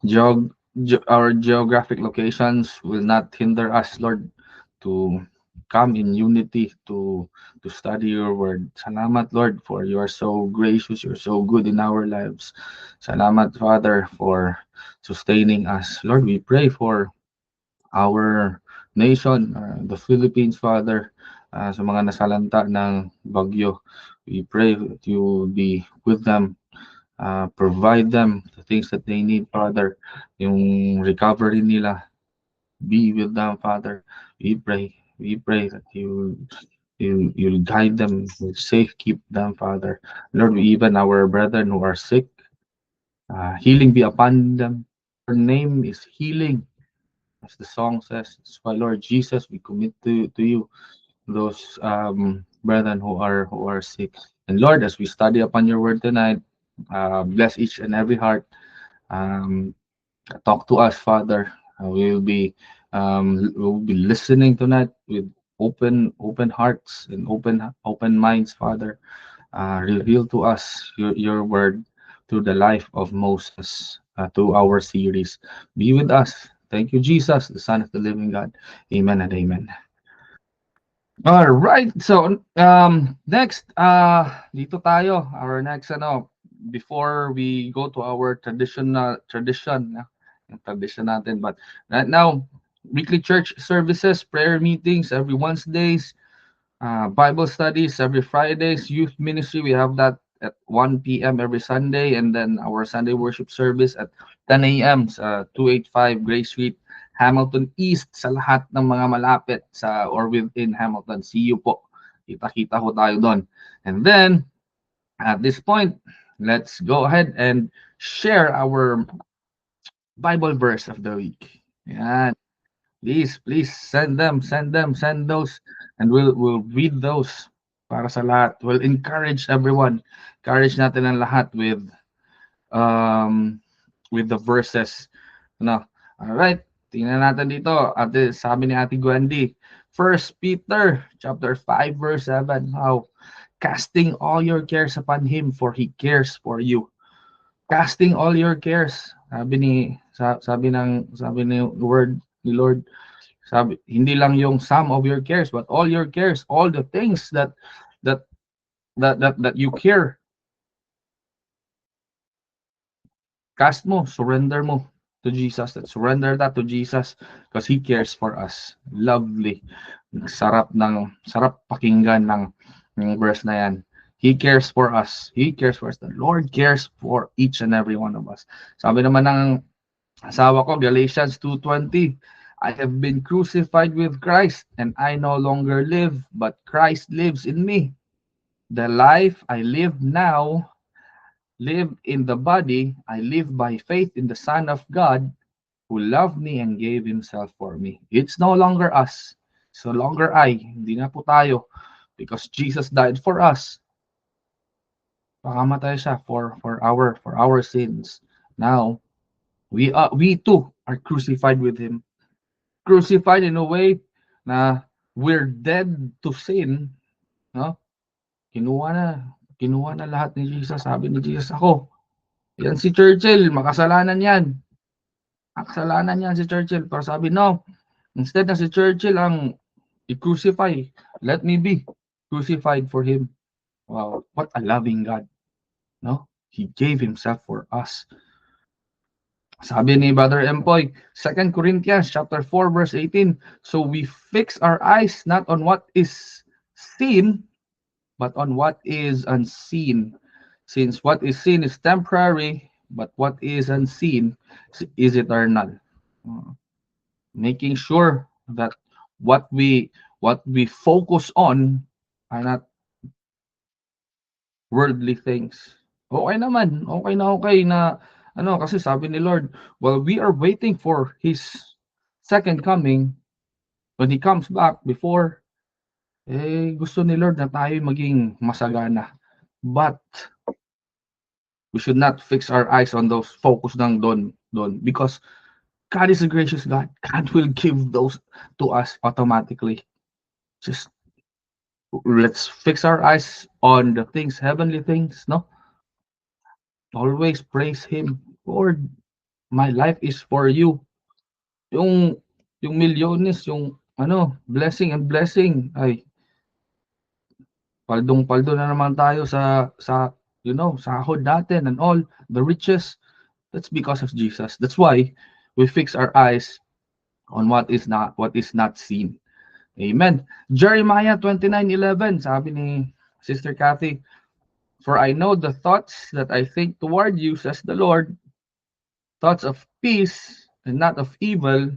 Geog our geographic locations will not hinder us, Lord, to come in unity to study your word. Salamat, Lord, for you are so gracious, you're so good in our lives. Salamat, Father, for sustaining us. Lord, we pray for our nation, the Philippines, Father, sa mga nasalanta ng bagyo. We pray that you will be with them, provide them the things that they need, Father. Yung recovery nila, be with them, Father. We pray that you'll guide them, you'll safe keep them, Father. Lord, we even our brethren who are sick, healing be upon them. Your name is healing, as the song says. That's why, Lord Jesus, we commit to you those brethren who are sick. And Lord, as we study upon your word tonight, bless each and every heart. Um, Talk to us, Father. We'll be listening tonight with open hearts and open minds, Father. Reveal to us your word through the life of Moses, through our series. Be with us. Thank you, Jesus, the Son of the Living God. Amen and amen. All right. So, next, dito tayo. Our next, before we go to our yung tradition natin. But right now, weekly church services, prayer meetings every Wednesdays, Bible studies every Fridays, youth ministry. We have that at 1 p.m. every Sunday, and then our Sunday worship service at 10 a.m. sa 285 Gray Street, Hamilton East. Sa lahat ng mga malapit sa or within Hamilton, see you po. Kita-kita ho tayo doon. And then, at this point, let's go ahead and share our Bible verse of the week. Yan. Please send those, and we'll read those para sa lahat. We'll encourage everyone. Encourage natin ang lahat with the verses. No. All right. Tingnan natin dito. Sabi ni Ate Gwendy, First Peter chapter 5 verse 7. How casting all your cares upon him, for he cares for you. Casting all your cares. Sabi ni word ni Lord, sabi, hindi lang yung some of your cares, but all your cares, all the things that that you care, cast mo, surrender mo to Jesus. Surrender that to Jesus because He cares for us. Lovely. Sarap pakinggan ng verse na yan. He cares for us. He cares for us. The Lord cares for each and every one of us. Sabi naman ng asawa ko, Galatians 2:20, I have been crucified with Christ, and I no longer live, but Christ lives in me. The life I live now, live in the body, I live by faith in the Son of God, who loved me and gave Himself for me. It's no longer us. It's no longer I. Hindi na po tayo. Because Jesus died for us. Pakamatay siya for our sins. Now, we too are crucified with Him. Crucified in a way na we're dead to sin, no? Kinuha na, kinuha na lahat ni Jesus. Sabi ni Jesus, ako, yan si Churchill, makasalanan yan. Makasalanan yan si Churchill. Pero sabi, no, instead na si Churchill ang i-crucify, let me be crucified for him. Wow, what a loving God, no? He gave himself for us. Sabi ni Brother Empoy, 2 Corinthians chapter 4 verse 18, so we fix our eyes not on what is seen, but on what is unseen. Since what is seen is temporary, but what is unseen is eternal. Making sure that what we focus on are not worldly things. Okay na kasi sabi ni Lord, well, we are waiting for His second coming. When He comes back, before gusto ni Lord na tayo maging masagana. But we should not fix our eyes on those, focus lang doon, because God is a gracious God. God will give those to us automatically. Just let's fix our eyes on the things, heavenly things, no? Always praise Him. Lord, my life is for you. Yung milyones, yung blessing and blessing, ay paldong-paldo na naman tayo sa sahod natin and all the riches. That's because of Jesus. That's why we fix our eyes on what is not seen. Amen. Jeremiah 29:11, sabi ni Sister Kathy, "For I know the thoughts that I think toward you," says the Lord, "thoughts of peace and not of evil,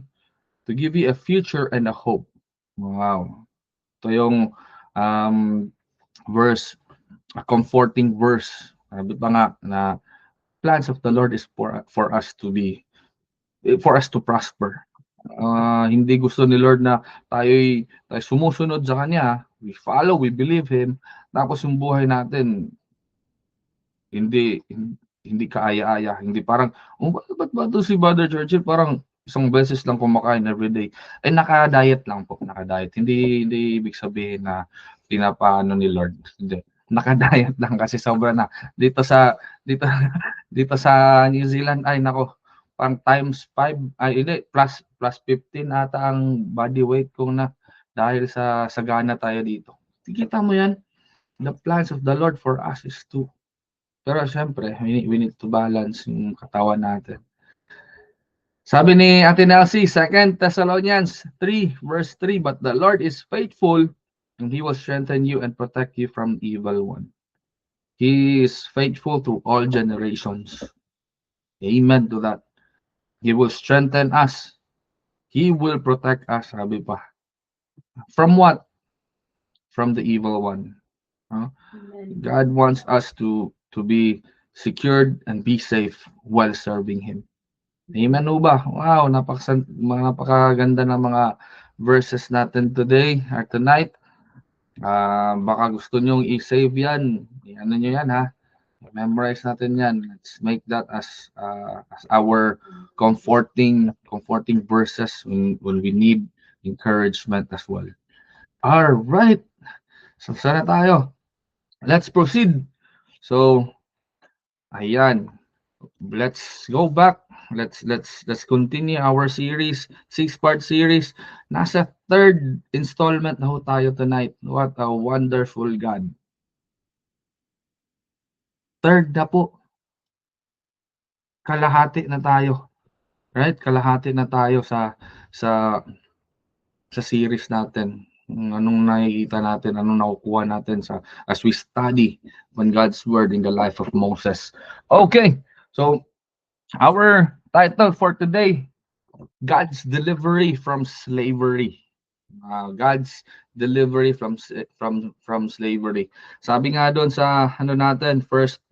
to give you a future and a hope." Wow. Ito yung um, verse, a comforting verse. Sabi pa nga na plans of the Lord is for us to be, for us to prosper. Hindi gusto ni Lord na tayo sumusunod sa Kanya, we follow, we believe Him, tapos yung buhay natin hindi hindi kaaya-aya, hindi parang, oh, ba't ba to si Brother Churchill parang isang beses lang kumakain everyday. Ay, naka-diet lang po, naka-diet. Hindi ibig sabihin na pinapaano ni Lord. Hindi. Naka-diet lang kasi sobra na. Dito dito sa New Zealand, ay nako, pang times 5, ay hindi, plus 15 ata ang body weight ko na dahil sa sagana tayo dito. Kita mo yan? The plans of the Lord for us is to, pero syempre, we need to balance yung katawan natin. Sabi ni Ate Nelsie, 2 Thessalonians 3 verse 3, "But the Lord is faithful, and He will strengthen you and protect you from evil one." He is faithful to all generations. Amen to that. He will strengthen us. He will protect us, sabi pa. From what? From the evil one. God wants us to be secured and be safe while serving Him. Amen ho ba? Wow, napakaganda ng mga verses natin today or tonight. Baka gusto nyong i-save yan. Ano nyo yan ha? Memorize natin yan. Let's make that as our comforting verses when we need encouragement as well. All right. So sana tayo. Let's proceed. So ayan. Let's go back. Let's continue our series, 6-part series. Nasa third installment na ho tayo tonight. What a wonderful God. Third na po. Kalahati na tayo. Right? Kalahati na tayo sa series natin. Anong nakikita natin, anong nakukuha natin as we study on God's word in the life of Moses. Okay. So our title for today, God's delivery from slavery. God's delivery from slavery. Sabi nga doon sa natin, first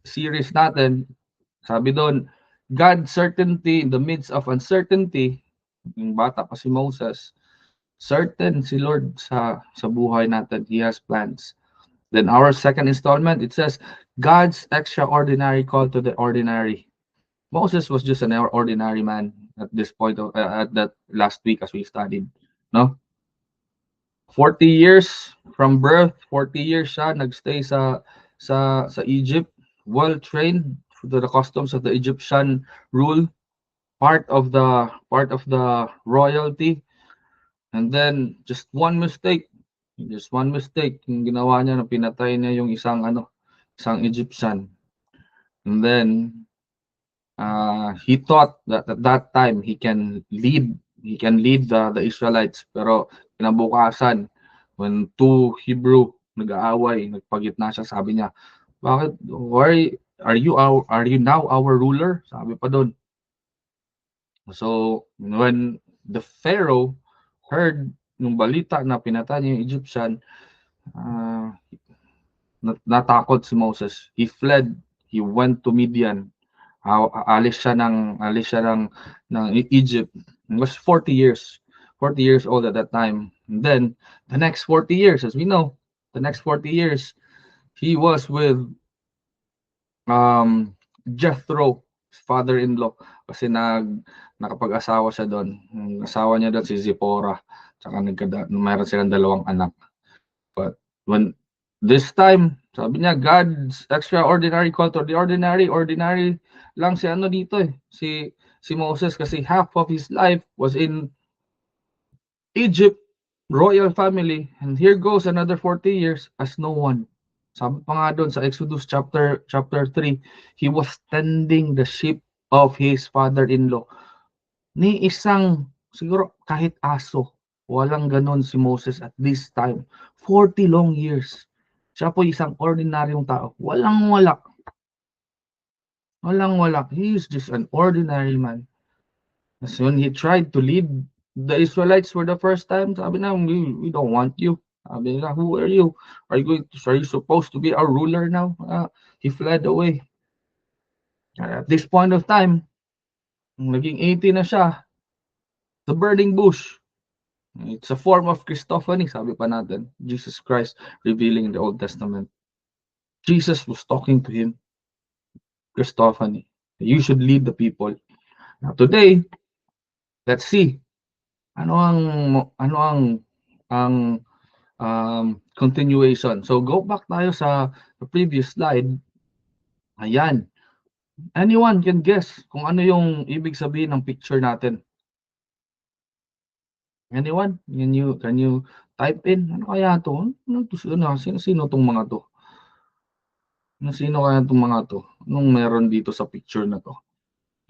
series natin, sabi doon, God's certainty in the midst of uncertainty. Yung bata pa si Moses, certain si Lord sa buhay natin. He has plans. Then our second installment, it says, God's extraordinary call to the ordinary. Moses was just an ordinary man at this point at that last week as we studied, no? 40 years from birth, 40 years siya nagstay sa Egypt, well trained to the customs of the Egyptian rule, part of the royalty. And then just one mistake yung ginawa niya na pinatay niya yung isang Egyptian. And then he thought that at that time he can lead the Israelites, pero kinabukasan when two Hebrew nag-aaway, nagpagitna siya, sabi niya, bakit, are you now our ruler? Sabi pa doon. So when the Pharaoh heard nung balita na pinatay niya yung Egyptian, natakot si Moses. He fled. He went to Midian. Alis siya ng Egypt. He was 40 years old at that time. And then the next 40 years, as we know, he was with Jethro, father-in-law, kasi nakapag-asawa siya doon. Asawa niya doon si Zipporah. Tsaka mayroon silang 2 anak. But when this time, Sabi niya, God's extraordinary call to the ordinary. Ordinary lang si ano dito eh. Si Moses kasi half of his life was in Egypt, royal family. And here goes another 40 years as no one. Sabi pa nga doon sa Exodus chapter 3, he was tending the sheep of his father-in-law. Ni isang, siguro kahit aso, walang ganon si Moses at this time. 40 long years. Siya po isang ordinaryong tao. Walang-wala. Walang-wala. He is just an ordinary man. As when he tried to lead the Israelites for the first time, sabi na, we don't want you. Sabi nila, who are you? Are you supposed to be our ruler now? He fled away. At this point of time, naging 80 na siya, the burning bush. It's a form of Christophany, sabi pa natin. Jesus Christ revealing in the Old Testament. Jesus was talking to him. Christophany. You should lead the people. Now today, let's see. Ano ang continuation. So go back tayo sa the previous slide. Ayan. Anyone can guess kung ano yung ibig sabihin ng picture natin. Anyone? Can you type in? Ano kaya to? Sino tong mga to? Sino kaya itong mga to? Anong meron dito sa picture na to?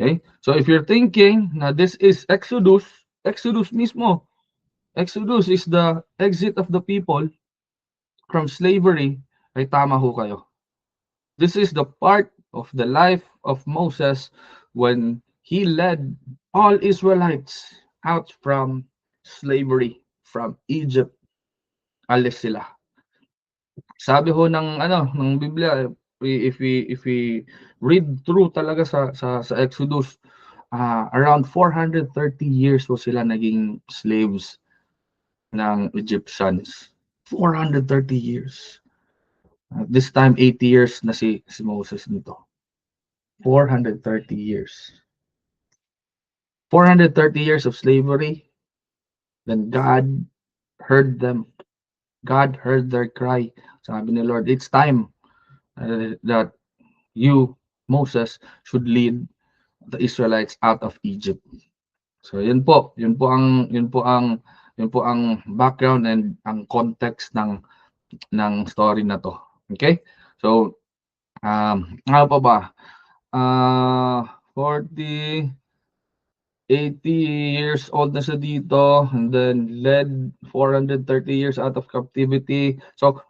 Okay? So if you're thinking na this is Exodus, Exodus mismo. Exodus is the exit of the people from slavery. Ay tama ho kayo. This is the part of the life of Moses when he led all Israelites out from slavery, from Egypt. Alis sila. Sabi ho ng Biblia, if we read through talaga sa Exodus, around 430 years po sila naging slaves ng Egyptians. 430 years. This time 80 years na si Moses nito. 430 years. 430 years of slavery. Then God heard them. God heard their cry. Sabi ni Lord, it's time that you, Moses, should lead the Israelites out of Egypt. So yun po ang background and ang context ng story na to. Okay? So ano pa ba? 40 80 years old na siya dito, and then led 430 years out of captivity. So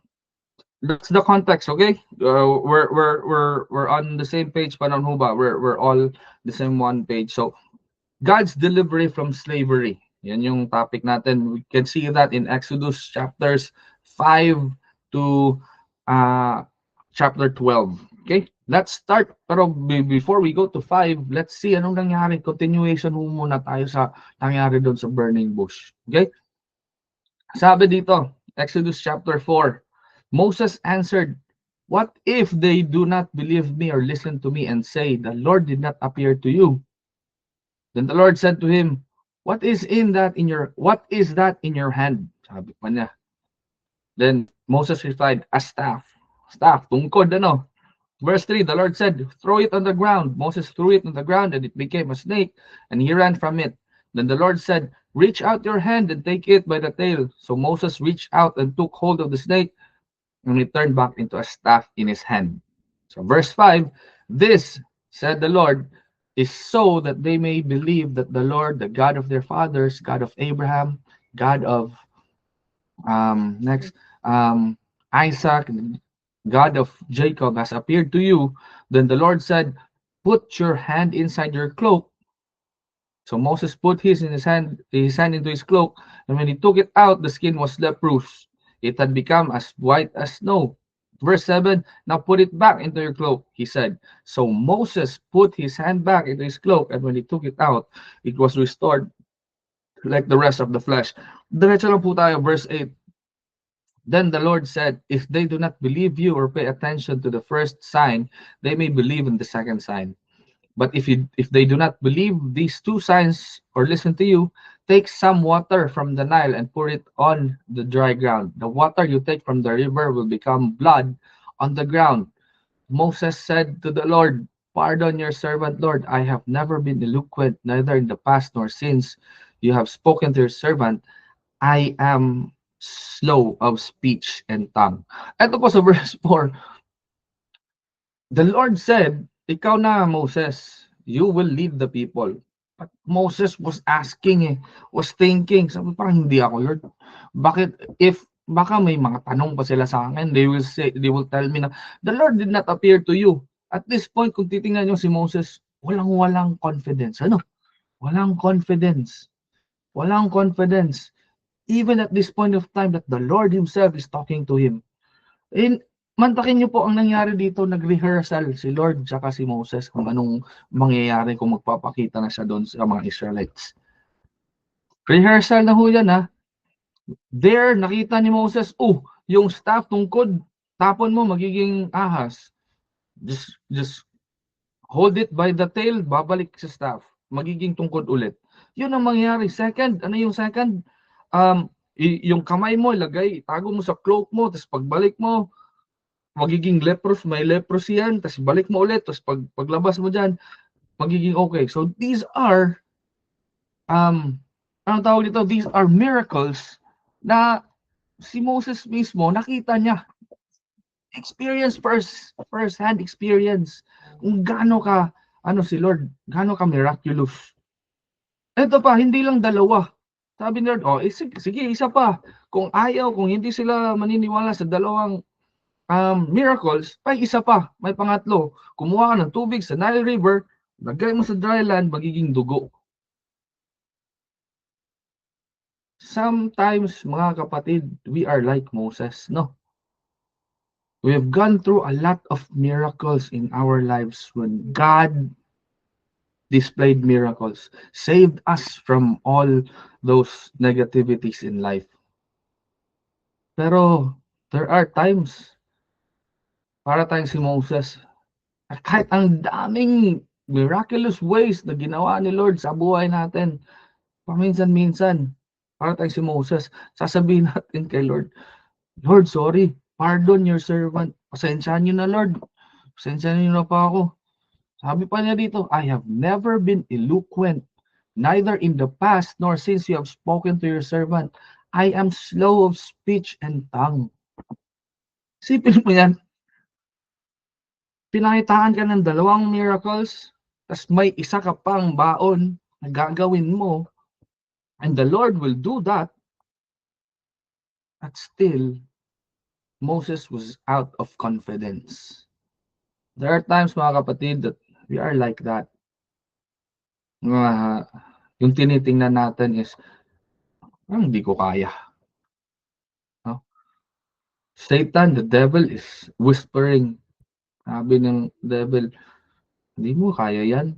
that's the context, okay? We're on the same page pa ho ba? We're all the same one page. So God's delivery from slavery. Yan yung topic natin. We can see that in Exodus chapters 5 to chapter 12. Okay? Let's start. Pero before we go to 5, let's see anong nangyari. Continuation muna tayo sa nangyari doon sa burning bush. Okay? Sabi dito, Exodus chapter 4, Moses answered, "What if they do not believe me or listen to me and say, the Lord did not appear to you?" Then the Lord said to him, what is that in your hand? Sabi pa niya. Then Moses replied, a staff. Staff, tungkod ano? Verse 3, the Lord said, throw it on the ground. Moses threw it on the ground and it became a snake, and he ran from it. Then the Lord said, reach out your hand and take it by the tail. So Moses reached out and took hold of the snake, and it turned back into a staff in his hand. So verse 5, this, said the Lord, is so that they may believe that the Lord, the God of their fathers, God of Abraham, God of Isaac, God of Jacob, has appeared to you. Then the Lord said, put your hand inside your cloak. So Moses put his hand into his cloak, and when he took it out, the skin was leprous. It had become as white as snow. Verse 7, now put it back into your cloak, he said. So Moses put his hand back into his cloak, and when he took it out, it was restored like the rest of the flesh. Diretso lang po tayo, verse 8. Then the Lord said, if they do not believe you or pay attention to the first sign, they may believe in the second sign. But if they do not believe these two signs or listen to you, take some water from the Nile and pour it on the dry ground. The water you take from the river will become blood on the ground. Moses said to the Lord, "Pardon your servant, Lord. I have never been eloquent, neither in the past nor since you have spoken to your servant. I am slow of speech and tongue." Ito po sa verse 4, the Lord said, "Ikaw na, Moses. You will lead the people." But Moses was asking, was thinking, sabi parang hindi ako, Lord. Bakit, baka may mga tanong pa sila sa akin, they will tell me na, the Lord did not appear to you. At this point, kung titingnan nyo si Moses, walang confidence. Ano? Walang confidence. Walang confidence. Even at this point of time that the Lord Himself is talking to him. And mantakin niyo po ang nangyari dito, nag-rehearsal si Lord tsaka si Moses kung anong mangyayari kung magpapakita na siya doon sa mga Israelites. Rehearsal na ho yan ha. There, nakita ni Moses, yung staff tungkod, tapon mo, magiging ahas. Just hold it by the tail, babalik sa staff. Magiging tungkod ulit. Yun ang mangyayari. Second, ano yung second? Yung kamay mo, ilagay, tago mo sa cloak mo, tapos pagbalik mo, magiging may leprosy yan, tapos balik mo ulit, tapos paglabas mo dyan, magiging okay. So these are, anong tawag dito? These are miracles na si Moses mismo, nakita niya. Experience, first hand experience. Kung gaano ka, si Lord, gaano ka miraculous. Ito pa, hindi lang dalawa. Sabi ni Lord, sige, isa pa. Kung ayaw, kung hindi sila maniniwala sa dalawang miracles, ay isa pa, may pangatlo. Kumuha ka ng tubig sa Nile River, lagay mo sa dry land, magiging dugo. Sometimes, mga kapatid, we are like Moses, no? We have gone through a lot of miracles in our lives when God displayed miracles, saved us from all those negativities in life. Pero, there are times, para tayong si Moses, at kahit ang daming miraculous ways na ginawa ni Lord sa buhay natin, paminsan-minsan, para tayong si Moses, sasabihin natin kay Lord, Lord, sorry, pardon your servant. Pasensyahan niyo na, Lord. Pasensyahan niyo na pa ako. Sabi pa niya dito, I have never been eloquent, neither in the past nor since you have spoken to your servant. I am slow of speech and tongue. Sipin mo yan, pinakitaan ka ng dalawang miracles, tas may isa ka pang baon na gagawin mo, and the Lord will do that, at still, Moses was out of confidence. There are times, mga kapatid, that we are like that. Yung tinitingnan natin is, hindi ko kaya. No? Satan, the devil, is whispering. Sabi ng devil, hindi mo kaya yan.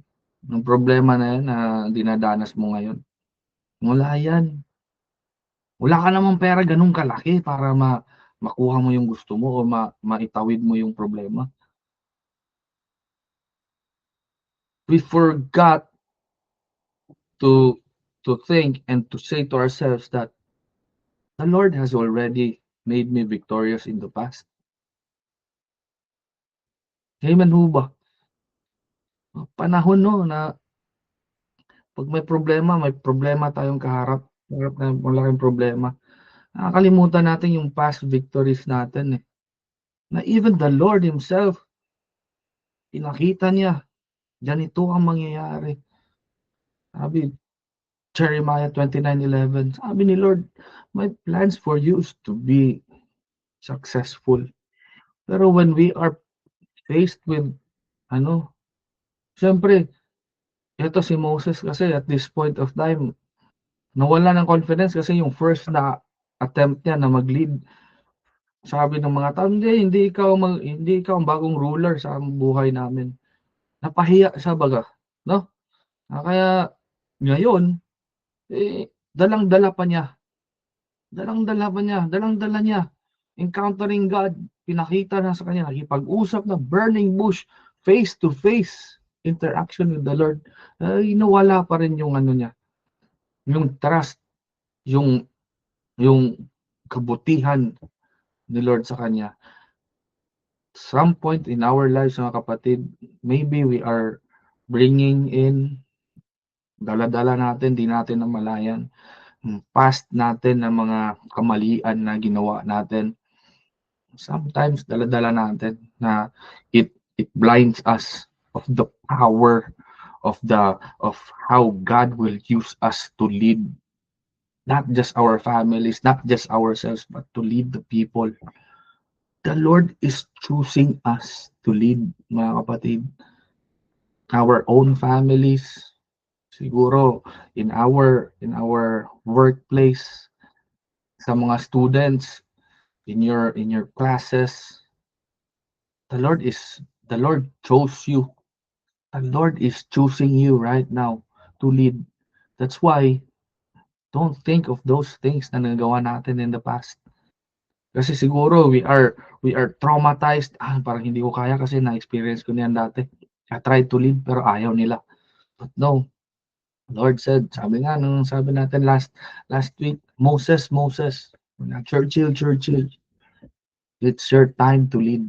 Yung problema na yan na dinadanas mo ngayon. Wala yan. Wala ka namang pera ganun kalaki para makuha mo yung gusto mo o maitawid mo yung problema. We forgot to think and to say to ourselves that the Lord has already made me victorious in the past. Amen ho ba? Panahon no na pag may problema tayong kaharap. Harap na malaking problema. Nakakalimutan natin yung past victories natin eh. Na even the Lord Himself, pinakita niya, ganito ang mangyayari. Sabi, Jeremiah 29:11, sabi ni Lord, my plans for you is to be successful. Pero when we are faced with, siyempre, ito si Moses kasi at this point of time, nawala ng confidence kasi yung first na attempt niya na mag-lead, sabi ng mga tao, hindi ikaw ang bagong ruler sa buhay namin. Napahiya siya baga, no? Kaya ngayon, dalang-dala niya, encountering God, pinakita na sa kanya, nakipag-usap na burning bush, face-to-face interaction with the Lord. Nawala pa rin yung niya, yung trust, yung kabutihan ni Lord sa kanya. some point in our lives, mga kapatid, maybe we are bringing in, dala-dala natin, di natin namalayan, past natin ng mga kamalian na ginawa natin. Sometimes dala-dala natin na it blinds us of the power of how God will use us to lead not just our families, not just ourselves, but to lead the people. The Lord is choosing us to lead, mga kapatid, our own families, siguro in our workplace, sa mga students, in your classes. The Lord chose you. The Lord is choosing you right now to lead. That's why don't think of those things na nagawa natin in the past. Kasi siguro we are traumatized. Parang hindi ko kaya kasi na-experience ko niyan dati. I tried to lead pero ayaw nila. But no, Lord said, sabi natin last week, Moses, Churchill, it's your time to lead.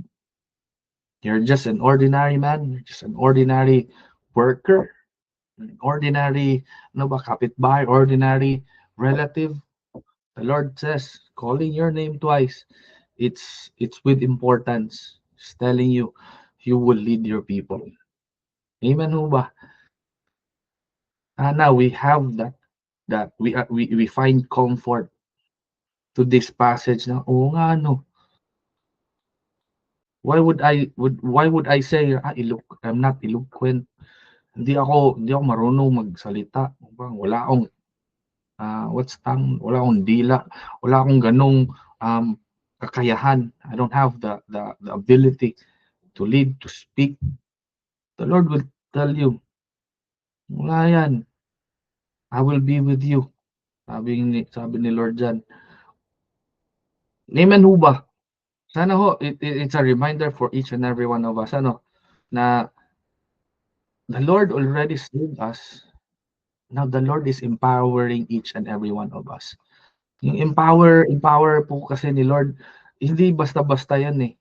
You're just an ordinary man, you're just an ordinary worker, an ordinary, kapitbahay, ordinary relative. The Lord says, calling your name twice, it's with importance. It's telling you, you will lead your people. Amen ho ba? Now we have that we find comfort to this passage na, oo nga, no. Why would I say, I'm not eloquent. Hindi ako marunong magsalita. Wala akong wala akong dila, wala akong ganong kakayahan. I don't have the ability to lead, to speak. The Lord will tell you, wala yan. I will be with you. Sabi ni Lord dyan. Amen ho ba? Sana ho, it's a reminder for each and every one of us, na the Lord already saved us. Now the Lord is empowering each and every one of us. Yung empower po kasi ni Lord, hindi basta-basta yan eh.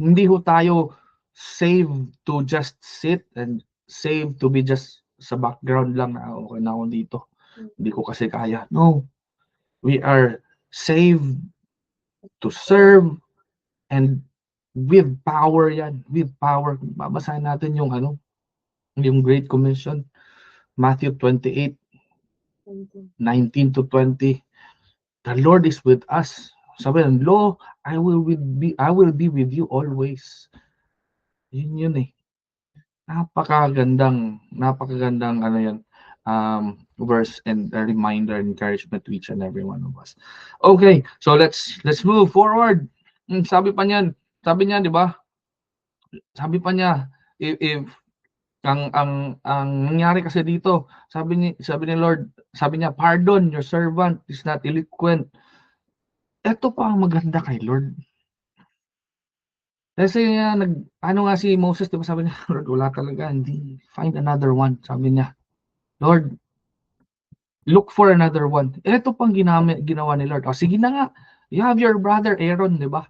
Hindi ho tayo saved to just sit and saved to be just sa background lang na okay na ako dito. Hindi ko kasi kaya. No. We are saved to serve and with power yan. With power. Babasahin natin yung Great Commission. Matthew 28, 19 to 20. The Lord is with us. Sabi ng, Lo, I will be with you always. Yun eh. Napakagandang verse and a reminder, encouragement to each and every one of us. Okay, so let's move forward. Sabi niya, di ba? Sabi pa niya, if ang nangyari kasi dito, sabi ni Lord, sabi niya, pardon, your servant is not eloquent. Ito pa ang maganda kay Lord. Kasi nga si Moses, diba sabi niya, Lord, wala talaga, hindi, find another one. Sabi niya, Lord, look for another one. Ito pang ginawa ni Lord. Sige na nga, you have your brother Aaron, di ba?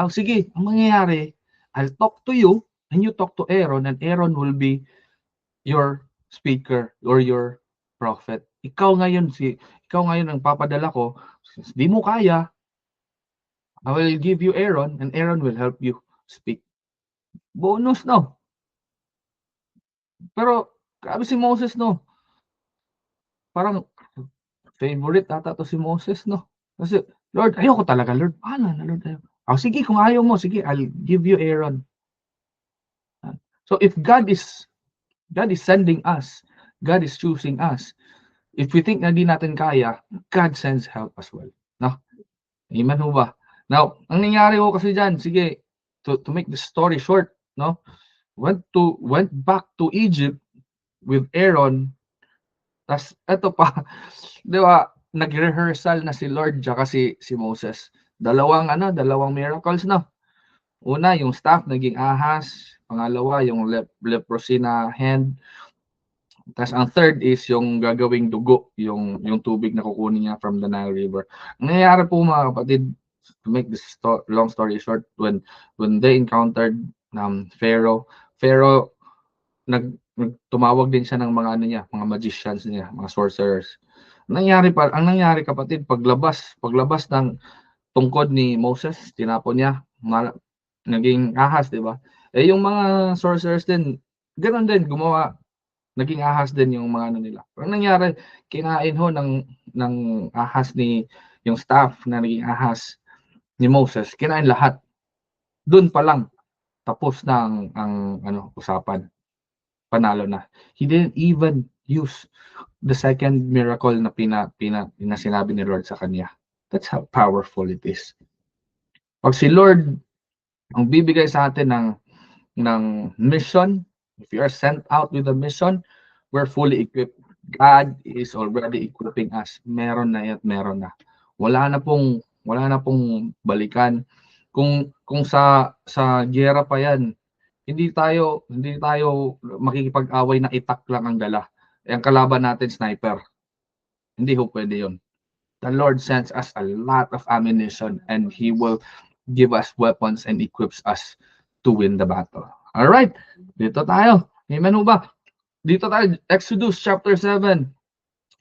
Sige, ang mangyayari, I'll talk to you, and you talk to Aaron, and Aaron will be your speaker or your prophet. Ikaw ngayon ang papadala ko. Di mo kaya, I will give you Aaron, and Aaron will help you speak. Bonus, no? Pero, grabe si Moses, no? Parang, favorite ata to si Moses, no? Kasi, Lord, ayoko talaga, Lord. Paano na, Lord? Sige, kung ayaw mo, sige, I'll give you Aaron. So, if God is sending us, God is choosing us. If we think na di natin kaya, God sends help as well. No? Amen ho ba? Now, ang nangyari ko kasi dyan, sige, to make the story short, no? Went back to Egypt with Aaron. Tas eto pa, 'di ba? Nag-rehearsal na si Lord tsaka si Moses. Dalawang miracles na. Una, yung staff naging ahas. Pangalawa, yung leprosy na hand. Tapos ang third is yung gagawing dugo, yung tubig na kukunin niya from the Nile River. Ang nangyayari po mga kapatid, to make this long story short, when they encountered Pharaoh, Pharaoh tumawag din siya ng mga ano niya, mga magicians niya, mga sorcerers. Ang nangyari kapatid, paglabas ng tungkod ni Moses, tinapon niya, naging ahas, di ba? Eh yung mga sorcerers din, ganoon din gumawa, naging ahas din yung mga ano nila. Ang nangyari, kinain ho ng ahas ni yung staff na naging ahas ni Moses, kinain lahat. Doon pa lang tapos na ang ano usapan. Panalo na. He didn't even use the second miracle na sinabi ni Lord sa kanya. That's how powerful it is. Pag si Lord ang bibigay sa atin ng mission, if you are sent out with a mission, we're fully equipped. God is already equipping us. Meron na at meron na. Wala na pong balikan. Kung sa giyera pa yan, hindi tayo makikipag-away na itak lang ang dala. Eh, ang kalaban natin sniper. Hindi ho pwede 'yon. The Lord sends us a lot of ammunition and He will give us weapons and equips us to win the battle. All right. Dito tayo. Amen ho ba? Dito tayo, Exodus chapter 7.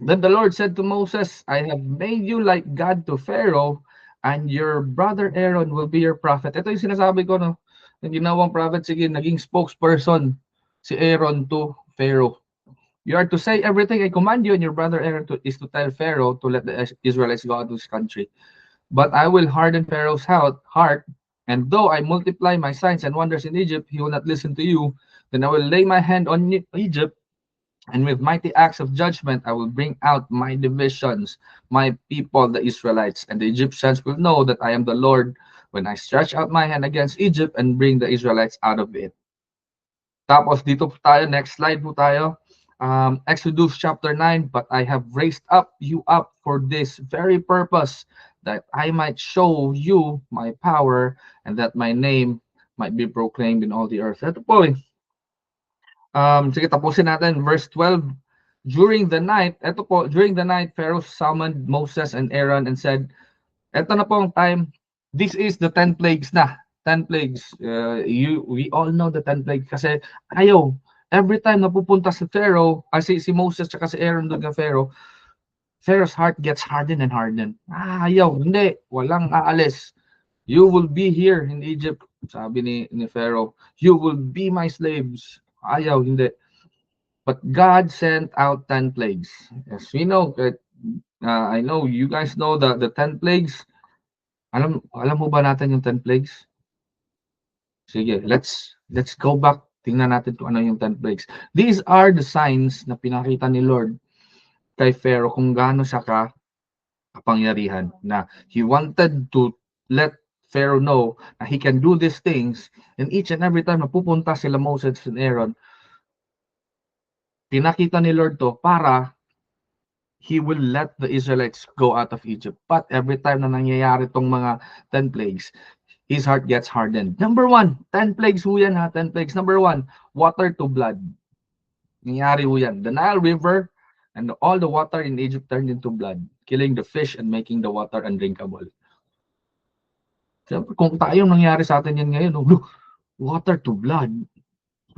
Then the Lord said to Moses, I have made you like God to Pharaoh, and your brother Aaron will be your prophet. Ito yung sinasabi ko, no? Yung ginawang prophet, sige, naging spokesperson si Aaron to Pharaoh. You are to say everything I command you, and your brother Aaron is to tell Pharaoh to let the Israelites go out of his country. But I will harden Pharaoh's heart, and though I multiply my signs and wonders in Egypt, he will not listen to you. Then I will lay my hand on Egypt, and with mighty acts of judgment, I will bring out my divisions, my people, the Israelites, and the Egyptians will know that I am the Lord when I stretch out my hand against Egypt and bring the Israelites out of it. Tapos dito po tayo, next slide po tayo. Exodus chapter 9, but I have raised up you up for this very purpose, that I might show you my power and that my name might be proclaimed in all the earth. Ito po eh. Sige, tapusin natin. Verse 12. During the night, Pharaoh summoned Moses and Aaron and said, eto na po ang time. This is the 10 plagues na. 10 plagues. We all know the 10 plagues kasi ayaw. Every time napupunta si Pharaoh, si Moses at si Aaron doon kay Pharaoh, Pharaoh's heart gets hardened and hardened. Ayaw, hindi. Walang aalis. You will be here in Egypt. Sabi ni Pharaoh, you will be my slaves. Ayaw, hindi. But God sent out 10 plagues. As we know, I know you guys know the 10 plagues. Alam mo ba natin yung 10 plagues? Sige, let's go back. Tingnan natin kung ano yung 10 plagues. These are the signs na pinakita ni Lord kay Pharaoh kung gaano siya kapangyarihan, na he wanted to let Pharaoh know na he can do these things, and each and every time na pupunta sila Moses and Aaron, pinakita ni Lord to para he will let the Israelites go out of Egypt. But every time na nangyayari tong mga 10 plagues, his heart gets hardened. Number 1, 10 plagues ho yan ha, 10 plagues. Number 1, water to blood. Nangyari ho yan. The Nile River and all the water in Egypt turned into blood, killing the fish and making the water undrinkable. Siyempre, kung tayong nangyari sa atin yan ngayon, water to blood,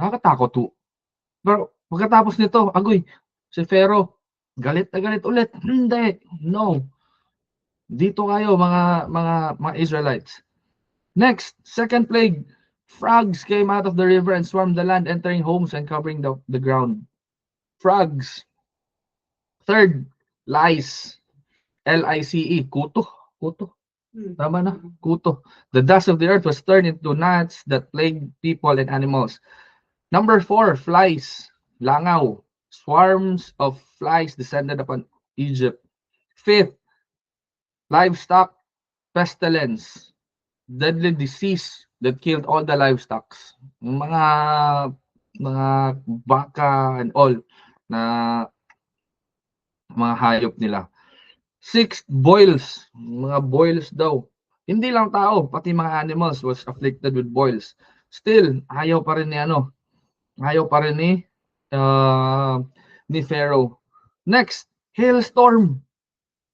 nakakatakot to. Pero pagkatapos nito, agoy, si Pharaoh, galit na galit ulit. Hindi, no. Dito kayo mga Israelites. Next, second plague, frogs came out of the river and swarmed the land, entering homes and covering the ground. Frogs. Third, lice. L-I-C-E, kuto. Tama na, kuto. The dust of the earth was turned into gnats that plagued people and animals. Number 4, flies. Langaw. Swarms of flies descended upon Egypt. 5th, livestock pestilence. Deadly disease that killed all the livestock. Mga baka and all na mga hayop nila. 6th, boils. Mga boils daw. Hindi lang tao, pati mga animals was afflicted with boils. Still, ayaw pa rin ni Pharaoh. Next, hailstorm.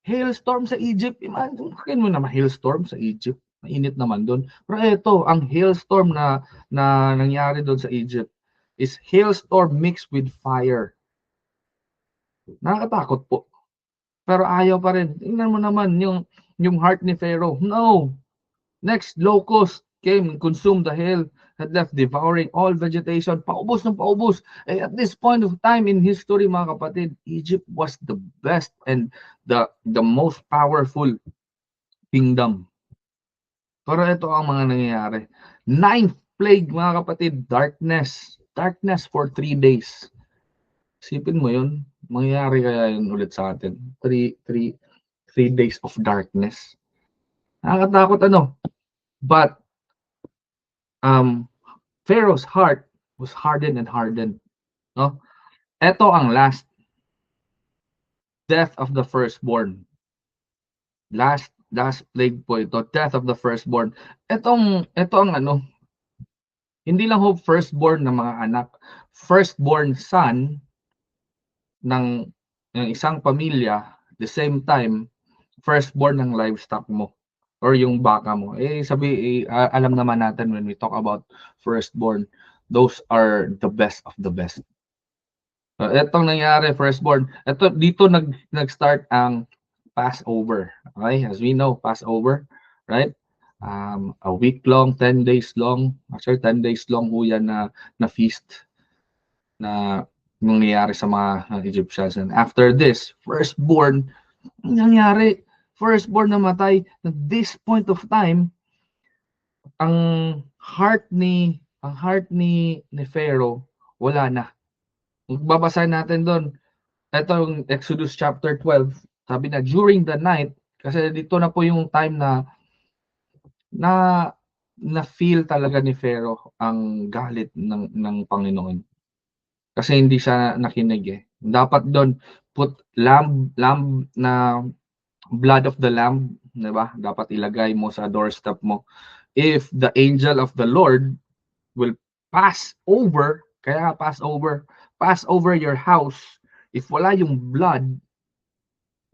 Hailstorm sa Egypt. Imagine mo naman hailstorm sa Egypt. Mainit naman doon. Pero ito, ang hailstorm na nangyari doon sa Egypt is hailstorm mixed with fire. Nakakatakot po. Pero ayaw pa rin. Tingnan mo naman yung heart ni Pharaoh. No. Next, locust came and consumed the hill, had left devouring all vegetation. Paubos ng paubos. At this point of time in history, mga kapatid, Egypt was the best and the most powerful kingdom. Pero ito ang mga nangyayari. Ninth plague, mga kapatid, darkness. Darkness for 3 days. Isipin mo yun, mangyayari kaya yun ulit sa atin. 3 days of darkness. Nakakatakot ano. But Pharaoh's heart was hardened and hardened. No? Ito ang last. Death of the firstborn. Last plague po ito. Death of the firstborn. Ito ang ano, hindi lang ho firstborn ng mga anak. Firstborn son ng isang pamilya, the same time, firstborn ng livestock mo or yung baka mo. Alam naman natin when we talk about firstborn, those are the best of the best. So, etong nangyari, firstborn. Dito nag-start ang Passover. Okay? As we know, Passover, right? A week long, 10 days long. Actually, 10 days long ho yan na feast na nangyayari sa mga Egyptians. And after this, firstborn, nangyari, firstborn namatay. At this point of time, ang heart ni Pharaoh, wala na. Babasahin natin doon. Ito yung Exodus chapter 12. Sabi na, during the night, kasi dito na po yung time na feel talaga ni Pharaoh ang galit ng Panginoon. Kasi hindi siya nakinig eh. Dapat doon, put lamb na blood of the lamb, di ba? Dapat ilagay mo sa doorstep mo. If the angel of the Lord will pass over your house, if wala yung blood,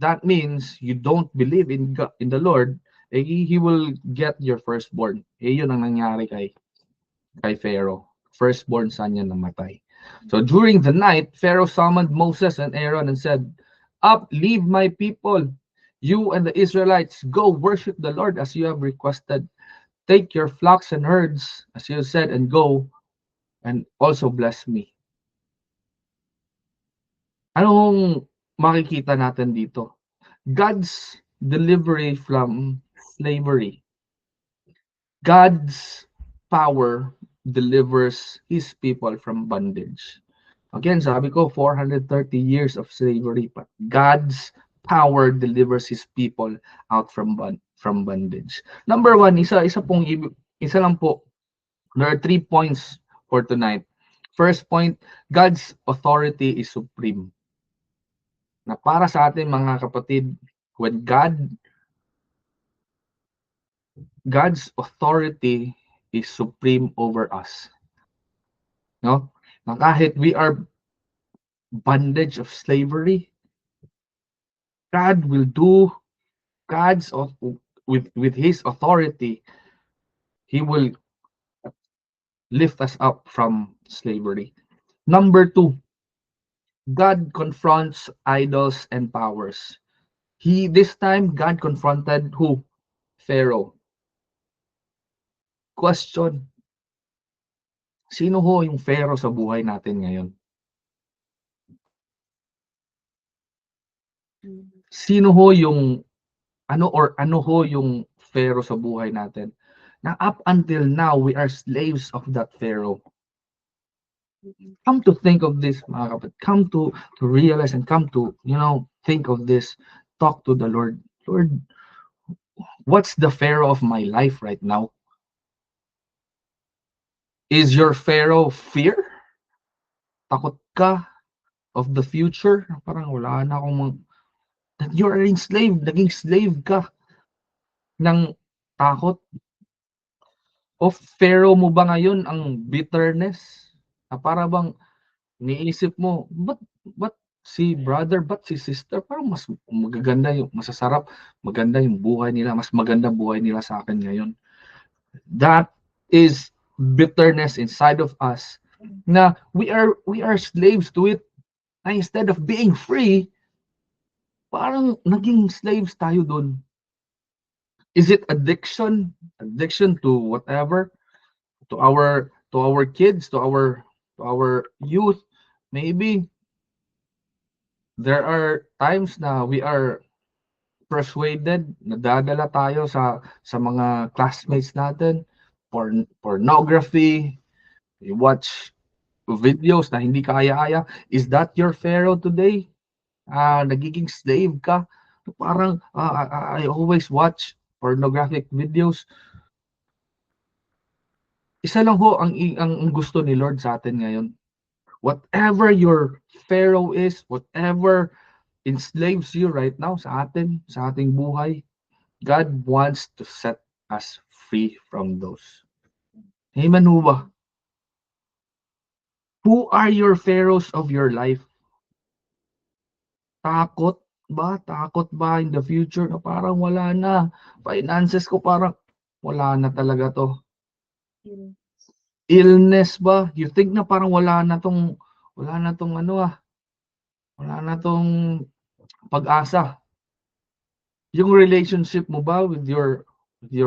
that means you don't believe in God, in the Lord, he will get your firstborn. Yun ang nangyari kay Pharaoh. Firstborn son niya namatay. So during the night, Pharaoh summoned Moses and Aaron and said, "Up, leave my people. You and the Israelites, go worship the Lord as you have requested. Take your flocks and herds, as you said, and go, and also bless me." Anong makikita natin dito? God's delivery from slavery. God's power delivers His people from bondage. Again, sabi ko, 430 years of slavery, but God's power delivers His people out from bondage. Number one, isa lang po. There are 3 points for tonight. First point, God's authority is supreme. Na para sa atin mga kapatid, when God's authority is supreme over us. No? Na kahit we are bondage of slavery, God will do with His authority, He will lift us up from slavery. Number 2, God confronts idols and powers. This time, God confronted who? Pharaoh. Question, sino ho yung Pharaoh sa buhay natin ngayon? Sino ho yung ano ho yung Pharaoh sa buhay natin? Na up until now, we are slaves of that Pharaoh. Come to think of this, mga kapatid. Come to realize and come to, think of this. Talk to the Lord. Lord, what's the Pharaoh of my life right now? Is your Pharaoh fear? Takot ka of the future? Parang wala na akong that you are enslaved. Naging slave ka ng takot. O Pharaoh mo ba ngayon ang bitterness? Na para bang niisip mo, ba't si brother but si sister parang mas magaganda yung masasarap, maganda yung buhay nila, mas maganda buhay nila sa akin ngayon. That is bitterness inside of us na we are slaves to it. Na instead of being free, parang naging slaves tayo doon. Is it addiction? Addiction to whatever? To our kids, to our youth? Maybe there are times na we are persuaded, nadadala tayo sa mga classmates natin, pornography, you watch videos na hindi kaya-aya. Is that your pharaoh today? Nagiging slave ka? Parang I always watch pornographic videos. Isa lang ho ang gusto ni Lord sa atin ngayon. Whatever your pharaoh is, whatever enslaves you right now sa atin, sa ating buhay, God wants to set us free from those. Amen ho ba? Who are your pharaohs of your life? Takot ba? Takot ba in the future na parang wala na? Finances ko parang wala na talaga to. Illness ba? You think na parang wala na tong wala na tong pag-asa. Yung relationship mo ba with your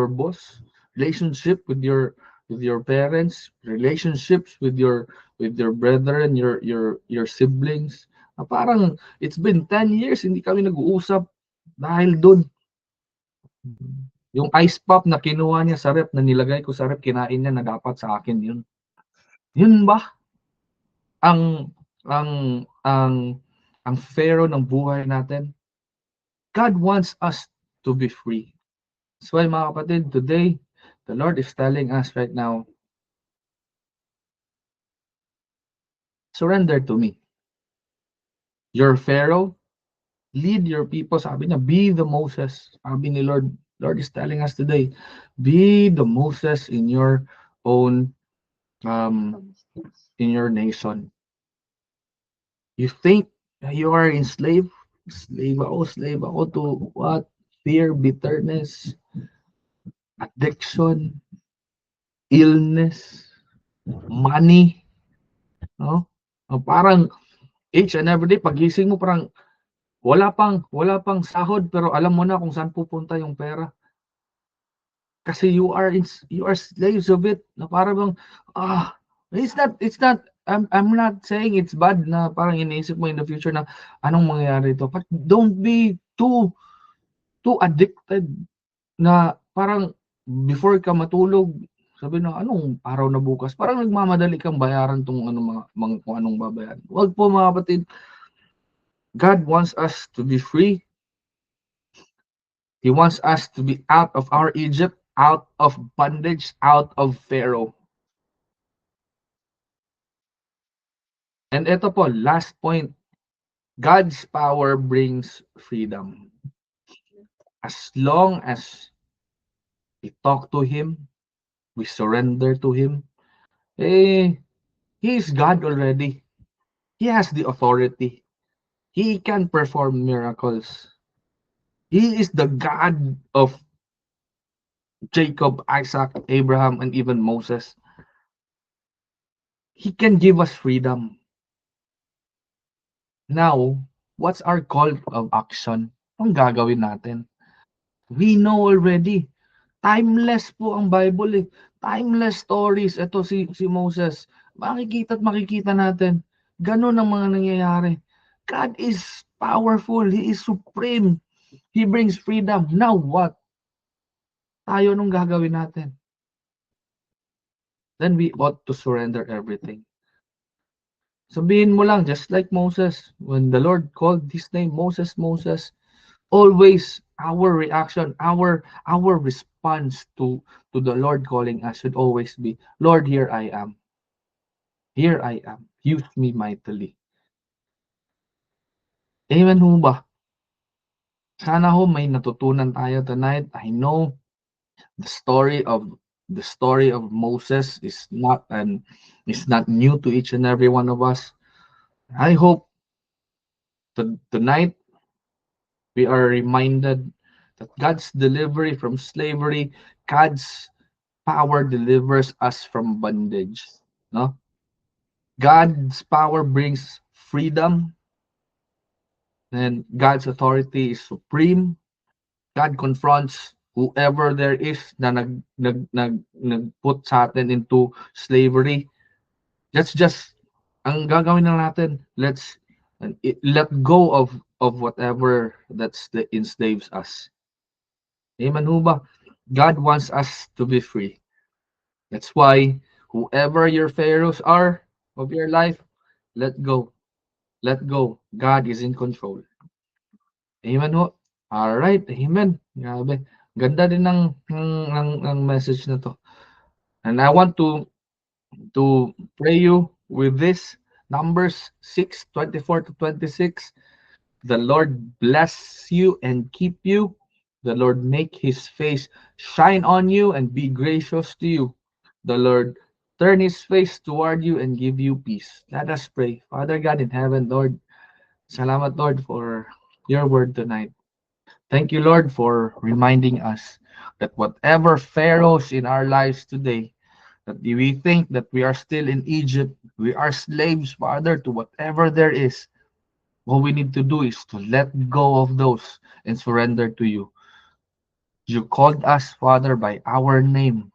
boss, relationship with your parents, relationships with your brethren, your siblings. Parang it's been 10 years hindi kami nag-uusap dahil doon. Yung ice pop na kinuha niya sa rep na nilagay ko sa rep, kinain niya na dapat sa akin yun. Yun ba ang ang ang ang pharaoh ng buhay natin? God wants us to be free. That's why mga kapatid, today, the Lord is telling us right now, surrender to me. Your Pharaoh, lead your people. Sabi niya, be the Moses. Sabi ni Lord, Lord is telling us today, be the Moses in your own, in your nation. You think you are enslaved? Slave ako to what? Fear, bitterness, addiction, illness, money, no? Parang each and every day pagising mo parang wala pang sahod pero alam mo na kung saan pupunta yung pera. Kasi you are slaves of it. Na parang it's not I'm not saying it's bad na parang iniisip mo in the future na anong mangyayari ito. But don't be too addicted na parang before ka matulog, sabi na anong araw na bukas. Parang nagmamadali kang bayaran tong kung anong babayaran. Wag po mga kapatid. God wants us to be free. He wants us to be out of our Egypt, out of bondage, out of Pharaoh. And ito po, last point. God's power brings freedom. As long as we talk to Him, we surrender to Him, He is God already. He has the authority. He can perform miracles. He is the God of Jacob, Isaac, Abraham, and even Moses. He can give us freedom. Now, what's our call of action? Anong gagawin natin? We know already. Timeless po ang Bible eh. Timeless stories. Ito si Moses. Makikita at makikita natin. Ganun ang mga nangyayari. God is powerful. He is supreme. He brings freedom. Now what? Tayo nung gagawin natin? Then we ought to surrender everything. Sabihin mo lang, just like Moses, when the Lord called his name, Moses, Moses, always our reaction, our response to the Lord calling us should always be, Lord, here I am. Here I am. Use me mightily. Amen ho ba? Sana ho may natutunan tayo tonight. I know the story of Moses is not new to each and every one of us. I hope Tonight, we are reminded that God's delivery from slavery, God's power delivers us from bondage. No? God's power brings freedom, and God's authority is supreme. God confronts whoever there is na nag-put sa atin into slavery. Let's just, ang gagawin na natin, let go of whatever that enslaves us. Amen ho ba? God wants us to be free. That's why whoever your pharaohs are of your life, let go. Let go. God is in control. Amen ho. Alright, amen. Grabe. Ganda din ng message na to. And I want to pray you with this. Numbers 6:24-26. The Lord bless you and keep you. The Lord make his face shine on you and be gracious to you. The Lord turn his face toward you and give you peace. Let us pray. Father God in heaven, Lord, salamat Lord for your word tonight. Thank you, Lord, for reminding us that whatever pharaohs in our lives today, that we think that we are still in Egypt, we are slaves, Father, to whatever there is. All we need to do is to let go of those and surrender to you. You called us, Father, by our name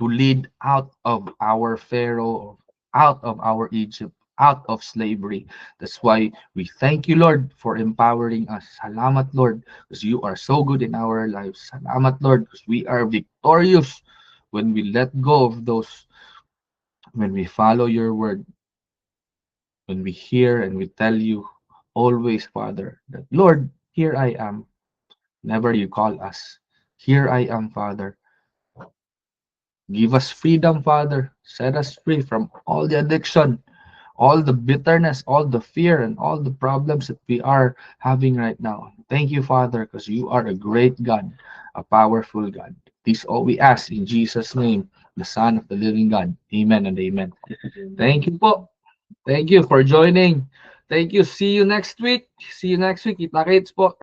to lead out of our Pharaoh, out of our Egypt, out of slavery. That's why we thank you, Lord, for empowering us. Salamat, Lord, because you are so good in our lives. Salamat, Lord, because we are victorious when we let go of those, when we follow your word, when we hear and we tell you always, Father, that, Lord, here I am. Never you call us. Here I am, Father. Give us freedom, Father. Set us free from all the addiction, all the bitterness, all the fear, and all the problems that we are having right now. Thank you, Father, because you are a great God, a powerful God. This all we ask in Jesus' name, the Son of the living God. Amen and amen. Thank you po. Thank you for joining. Thank you. See you next week. See you next week. Kita-kits po.